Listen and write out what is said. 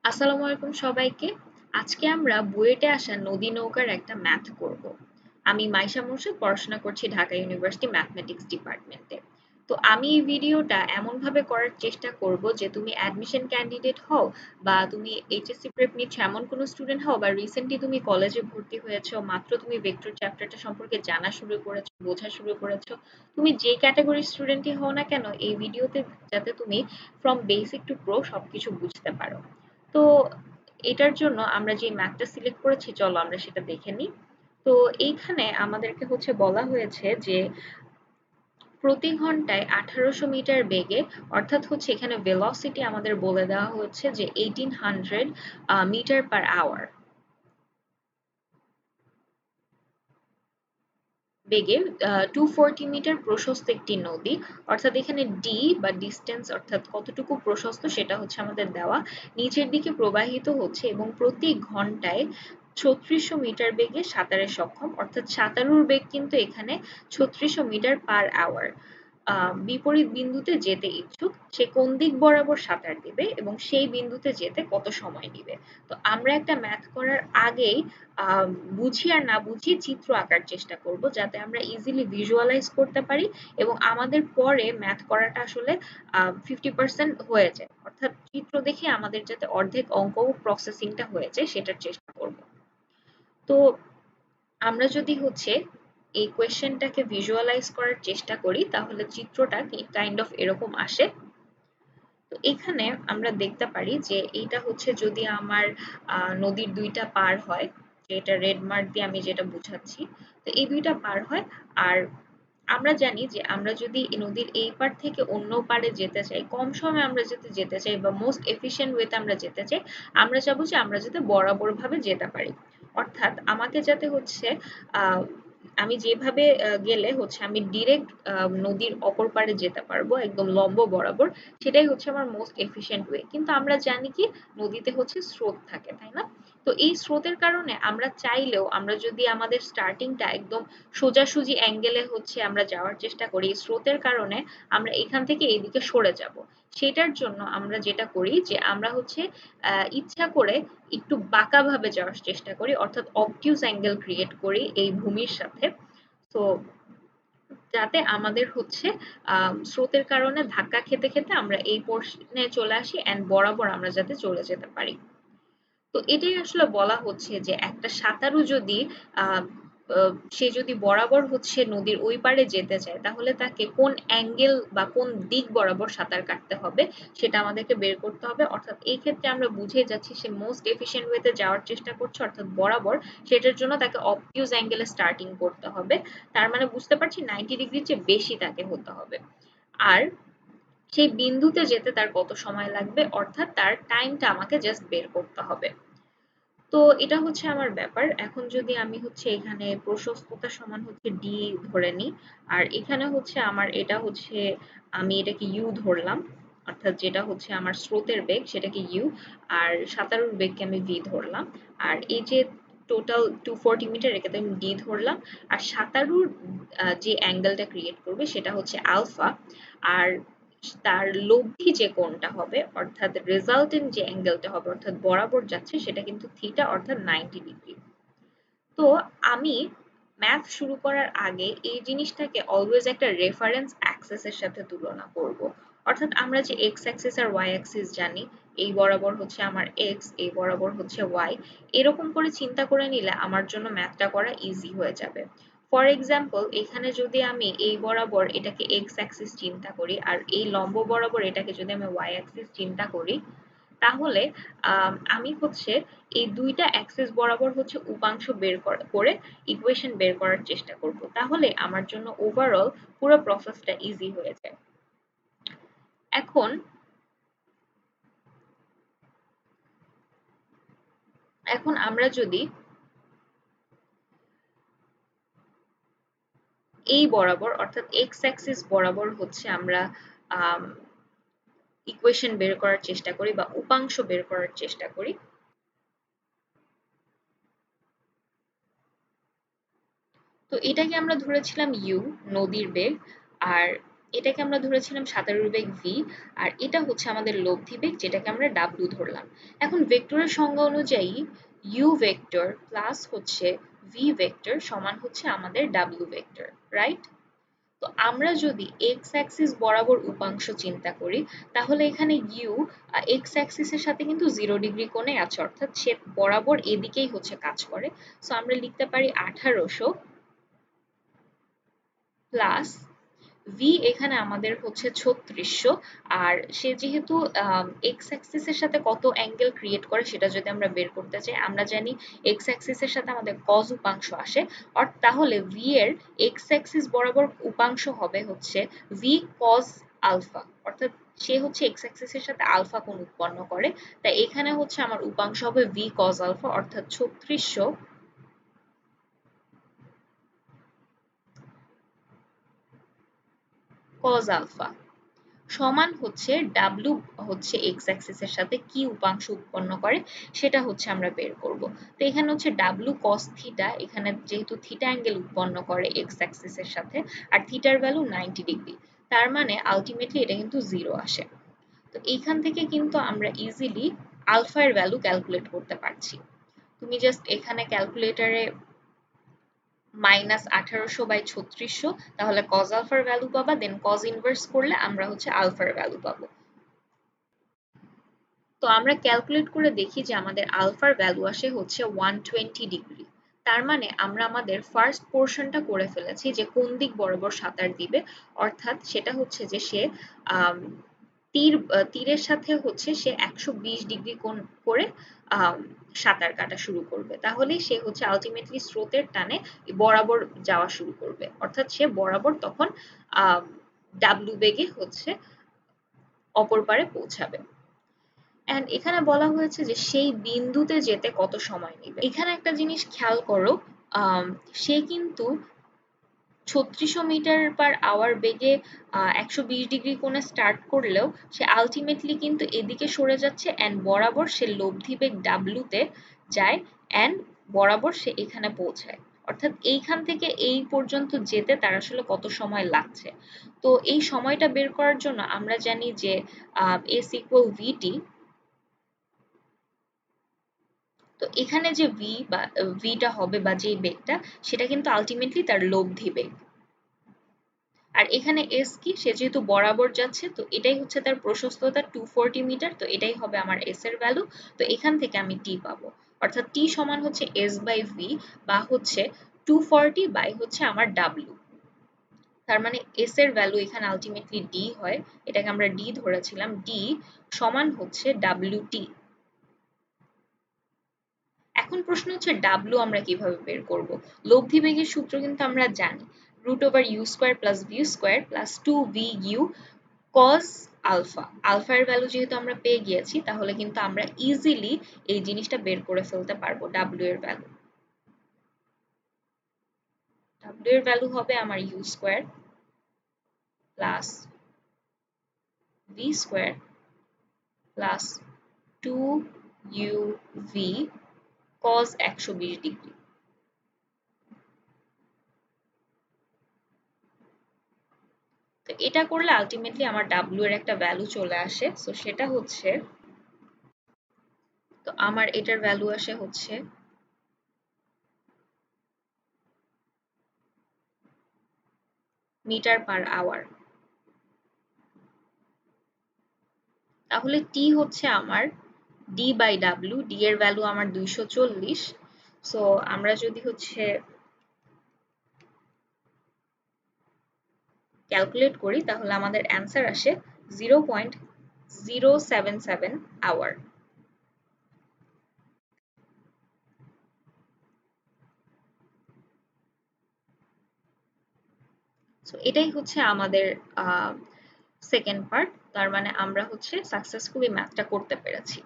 আসসালামু আলাইকুম সবাইকে। আজকে আমরা বুয়েটে আসা নদী নৌকার একটা ম্যাথ করব। আমি মাইশা মোর্শেদ, পড়াশোনা করছি ঢাকা ইউনিভার্সিটি ম্যাথমেটিক্স ডিপার্টমেন্টে। তো আমি এই ভিডিওটা এমন ভাবে করার চেষ্টা করব যে তুমি অ্যাডমিশন ক্যান্ডিডেট হও, বা তুমি এইচএসসি প্রেপ নিচ্ছ এমন কোনো স্টুডেন্ট হও, বা রিসেন্টলি তুমি কলেজে ভর্তি হয়েছো, মাত্র তুমি ভেক্টর চ্যাপ্টারটা সম্পর্কে জানা শুরু করেছো, বোঝা শুরু করেছো, তুমি যে ক্যাটাগরির স্টুডেন্টই হও না কেন, এই ভিডিওতে যাতে তুমি ফ্রম বেসিক টু প্রো সবকিছু বুঝতে পারো। তো এটার জন্য আমরা যে ম্যাপটা সিলেক্ট করেছি, চলো আমরা সেটা দেখে নিই। তো এইখানে আমাদেরকে হচ্ছে বলা হয়েছে যে প্রতি ঘন্টায় 1800 মিটার বেগে, অর্থাৎ হচ্ছে এখানে ভেলোসিটি আমাদের বলে দেওয়া হচ্ছে যে 1800 মিটার পার আওয়ার বেগে 240 মিটার প্রশস্ত একটি নদী, অর্থাৎ এখানে ডি বা ডিস্টেন্স অর্থাৎ কতটুকু প্রশস্ত সেটা হচ্ছে আমাদের দেওয়া, নিচের দিকে প্রবাহিত হচ্ছে এবং প্রতি ঘন্টায় 3600 মিটার বেগে সাঁতারে সক্ষম, অর্থাৎ সাঁতারুর বেগ কিন্তু এখানে 3600 মিটার পার আওয়ার। বিপরীত বিন্দুতে যেতে ইচ্ছুক, সে কোন দিক বরাবর সাঁতার দিবে এবং সেই বিন্দুতে যেতে কত সময় নিবে। তো আমরা একটা ম্যাথ করার আগেই আহ, বুঝি আর না বুঝি চিত্র আঁকার চেষ্টা করব, যাতে আমরা ইজিলি ভিজুয়ালাইজ করতে পারি এবং আমাদের পরে ম্যাথ করাটা আসলে 50% হয়ে যায়, অর্থাৎ চিত্র দেখে আমাদের যাতে অর্ধেক অঙ্ক প্রসেসিংটা হয়ে যায় সেটার চেষ্টা করব। তো আমরা যদি হচ্ছে এই কোয়েশ্চেনটাকে ভিজুয়ালাইজ করার চেষ্টা করি, তাহলে চিত্রটা কাইন্ড অফ এরকম আসে। তো এখানে আমরা দেখতে পারি যে এইটা হচ্ছে যদি আমার নদীর দুইটা পার হয়, যেটা রেড মার্ক দিয়ে আমি যেটা বুঝাচ্ছি, তো এই দুইটা পার হয়। আর আমরা জানি যে আমরা যদি এই নদীর এই পার থেকে অন্য পারে যেতে চাই, কম সময়ে আমরা যদি যেতে চাই বা মোস্ট এফিশিয়েন্ট ওয়েতে আমরা যেতে চাই, আমরা চাবো যে আমরা যাতে বরাবর ভাবে যেতে পারি। অর্থাৎ আমাকে যাতে হচ্ছে আহ আমি যেভাবে গেলে হচ্ছে আমি ডিরেক্ট নদীর অপর পারে যেতে পারবো একদম লম্ব বরাবর, সেটাই হচ্ছে আমার মোস্ট এফিশিয়েন্ট ওয়ে। কিন্তু আমরা জানি কি, নদীতে হচ্ছে স্রোত থাকে, তাই না? তো এই স্রোতের কারণে আমরা চাইলেও, আমরা যদি আমাদের স্টার্টিংটা একদম সোজাসুজি অ্যাঙ্গেলে হচ্ছে আমরা যাওয়ার চেষ্টা করি, স্রোতের কারণে আমরা এখান থেকে এইদিকে সরে যাব। সেটার জন্য আমরা যেটা করি যে আমরা হচ্ছে ইচ্ছা করে একটু বাঁকাভাবে যাওয়ার চেষ্টা করি, অর্থাৎ অবটিউজ অ্যাঙ্গেল ক্রিয়েট করি এই ভূমির সাথে। তো যাতে আমাদের হচ্ছে স্রোতের কারণে ধাক্কা খেতে খেতে আমরা এই পোর্শনে চলে আসি এন্ড বরাবর আমরা যাতে চলে যেতে পারি। তো এটাই আসলে বলা হচ্ছে যে একটা সাঁতারু যদি আহ সে যদি বরাবর হচ্ছে নদীর ওই পারে যেতে চায়, তাহলে তাকে কোন অ্যাঙ্গেল বা কোন দিক বরাবর সাঁতার কাটতে হবে সেটা আমাদেরকে বের করতে হবে। অর্থাৎ এই ক্ষেত্রে আমরা বুঝে যাচ্ছি সে মোস্ট এফিশিয়েন্ট ওয়েতে যাওয়ার চেষ্টা করছে, অর্থাৎ বরাবর। সেটার জন্য তাকে অবটিউজ অ্যাঙ্গেলে স্টার্টিং করতে হবে। তার মানে বুঝতে পারছি 90 ডিগ্রির চেয়ে বেশি তাকে হতে হবে। আর সেই বিন্দুতে যেতে তার কত সময় লাগবে, অর্থাৎ তার টাইমটা আমাকে জাস্ট বের করতে হবে। তো এটা হচ্ছে আমার ব্যাপার। এখন যদি আমি হচ্ছে এখানে প্রশস্ততা সমান হচ্ছে ডি ধরে নিই, আর এখানে হচ্ছে আমার এটা হচ্ছে, আমি এটাকে ইউ ধরলাম, অর্থাৎ যেটা হচ্ছে আমার স্রোতের বেগ সেটাকে ইউ, আর সাঁতারুর বেগকে আমি ভি ধরলাম। আর এই যে টোটাল 240 মিটার, এটাকে আমি ডি ধরলাম। আর সাঁতারুর যে অ্যাঙ্গেলটা ক্রিয়েট করবে সেটা হচ্ছে আলফা। আর তার লব্ধি যে কোণটা হবে, অর্থাৎ রেজাল্টেন্ট যে অ্যাঙ্গেলটা হবে, অর্থাৎ বরাবর যাচ্ছে, সেটা কিন্তু থিটা, অর্থাৎ 90 ডিগ্রি। তো আমি ম্যাথ শুরু করার আগে এই জিনিসটাকে অলওয়েজ একটা রেফারেন্স অ্যাক্সিস এর সাথে তুলনা করব। অর্থাৎ আমরা যে এক্স অ্যাক্সিস আর ওয়াই অ্যাক্সিস জানি, এই বরাবর হচ্ছে আমার এক্স, এই বরাবর হচ্ছে ওয়াই, এরকম করে চিন্তা করে নিলে আমার জন্য ম্যাথটা করা ইজি হয়ে যাবে। ফর এক্সাম্পল, এখানে যদি আমি এই বরাবর এটাকে এক্স অ্যাক্সিস চিন্তা করি, আর এই লম্ব বরাবর এটাকে যদি আমি ওয়াই অ্যাক্সিস চিন্তা করি, তাহলে আমি হচ্ছে এই দুইটা অ্যাক্সিস বরাবর হচ্ছে উপাংশ বের করে ইকুয়েশন বের করার চেষ্টা করব। তাহলে আমার জন্য ওভারঅল পুরো প্রসেসটা ইজি হয়ে যায়। এখন এখন আমরা যদি এই বরাবর, অর্থাৎ এক্স অ্যাক্সিস বরাবর হচ্ছে আমরা ইকুয়েশন বের করার চেষ্টা করি বা উপাংশ বের করার চেষ্টা করি, তো এটাকে আমরা ধরেছিলাম ইউ, নদীর বেগ। আর এটাকে আমরা ধরেছিলাম সাঁতারুর বেগ v, আর এটা হচ্ছে আমাদের লব্ধি বেগ যেটাকে আমরা w ধরলাম। এখন ভেক্টরের সংজ্ঞা অনুযায়ী u ভেক্টর প্লাস হচ্ছে v ভেক্টর সমান হচ্ছে আমাদের w ভেক্টর, রাইট? তো আমরা যদি x অ্যাক্সিস বরাবর উপাংশ চিন্তা করি তাহলে এখানে u x অ্যাক্সিসের সাথে কিন্তু 0 ডিগ্রি কোণে আছে, অর্থাৎ সে বরাবর এদিকেই হচ্ছে কাজ করে। সো আমরা লিখতে পারি 1800 প্লাস v এখানে আমাদের হচ্ছে 3600, আর সে যেহেতু এক্স অ্যাক্সিসের সাথে কত অ্যাঙ্গেল ক্রিয়েট করে সেটা যদি আমরা বের করতে চাই, আমরা জানি এক্স অ্যাক্সিসের সাথে আমাদের কজ উপাংশ আসে, তাহলে v এর এক্স অ্যাক্সিস বরাবর উপাংশ হবে হচ্ছে v কজ আলফা, অর্থাৎ সে হচ্ছে এক্স অ্যাক্সিসের সাথে আলফা কোণ উৎপন্ন করে। তাই এখানে হচ্ছে আমার উপাংশ হবে v কজ আলফা, অর্থাৎ 3600 কজ আলফা সমান হচ্ছে ডাব্লু হচ্ছে এক্স অ্যাক্সিসের সাথে কি উপাংশ উৎপন্ন করে সেটা হচ্ছে আমরা বের করব। তো এখানে হচ্ছে ডাব্লু কস থিটা, এখানে যেহেতু থিটা অ্যাঙ্গেল উৎপন্ন করে এক্স অ্যাক্সিসের সাথে আর থিটার ভ্যালু 90 ডিগ্রি, তার মানে আলটিমেটলি এটা কিন্তু 0 আসে। তো এইখান থেকে কিন্তু আমরা ইজিলি আলফা এর ভ্যালু ক্যালকুলেট করতে পারছি। তুমি জাস্ট এখানে ক্যালকুলেটরে -1800/3600, তাহলে cos আলফার ভ্যালু পাবা, দেন cos ইনভার্স করলে আমরা হচ্ছে আলফার ভ্যালু পাবো। তো আমরা ক্যালকুলেট করে দেখি যে আমাদের আলফার ভ্যালু আসে হচ্ছে 120 ডিগ্রি। তার মানে আমরা আমাদের ফার্স্ট পোর্শনটা করে ফেলেছি যে কোন দিক বরাবর সাঁতার দিবে, অর্থাৎ সেটা হচ্ছে যে সে তীরের সাথে হচ্ছে সে 120 ডিগ্রি কোণ করে সাঁতার কাটা শুরু করবে, তাহলেই সে হচ্ছে আলটিমেটলি স্রোতের টানে বরাবর যাওয়া শুরু করবে, অর্থাৎ সে বরাবর তখন ডাব্লু বেগে হচ্ছে অপর পারে পৌঁছাবে। এন্ড এখানে বলা হয়েছে যে সেই বিন্দুতে যেতে কত সময় নেবে। এখানে একটা জিনিস খেয়াল করো, সে কিন্তু 3600 মিটার/আওয়ার বেগে 120 ডিগ্রি কোণে স্টার্ট করলেও সে আলটিমেটলি কিন্তু এদিকে সরে যাচ্ছে এন্ড বরাবর সে লব্ধি বেগ ডাব্লুতে যায় এন্ড বরাবর সে এখানে পৌঁছায়, অর্থাৎ এইখান থেকে এই পর্যন্ত যেতে তার আসলে কত সময় লাগছে। তো এই সময়টা বের করার জন্য আমরা জানি যে s ইকুয়াল vt। তো এখানে যে ভিটা হবে বা যে বেগটা সেটা কিন্তু আলটিমেটলি তার লব্ধি বেগ, আর এখানে এস কি, সে যেহেতু বরাবর যাচ্ছে তো এটাই হচ্ছে তার প্রশস্ততা 240 মিটার, তো এটাই হবে আমার এস এর ভ্যালু। তো এখান থেকে আমি টি পাবো, অর্থাৎ টি সমান হচ্ছে এস বাই ভি বা হচ্ছে 240 বাই হচ্ছে আমার ডাব্লিউ। তার মানে এস এর ভ্যালু এখানে আলটিমেটলি ডি হয়, এটাকে আমরা ডি ধরেছিলাম, ডি সমান হচ্ছে ডাব্লিউ টি। এখন প্রশ্ন হচ্ছে ডাব্লু আমরা কিভাবে বের করব। লব্ধি বেগের সূত্র কিন্তু আমরা জানি, √u² + v² + 2vu cos alpha. Alpha এর ভ্যালু যেহেতু আমরা পেয়ে গিয়েছি তাহলে কিন্তু আমরা ইজিলি এই জিনিসটা বের করে ফেলতে পারবো। ডাব্লু এর ভ্যালু হবে আমার u² plus v² plus 2uv cos 120 degree. তো এটা করলে আলটিমেটলি আমার ডাব্লিউ এর একটা ভ্যালু চলে আসে, সো সেটা হচ্ছে, তো আমার এটার ভ্যালু আসে হচ্ছে মিটার/আওয়ার। তাহলে টি হচ্ছে আমার ডি বাই ডাব্লিউ, ডি এর ভ্যালু আমার 240। সো আমরা যদি হচ্ছে ক্যালকুলেট করি তাহলে আমাদের অ্যান্সার আসে 0.077 আওয়ার। সো এটাই হচ্ছে আমাদের সেকেন্ড পার্ট, তার মানে আমরা হচ্ছে সাকসেসফুলি ম্যাথটা করতে পেরেছি।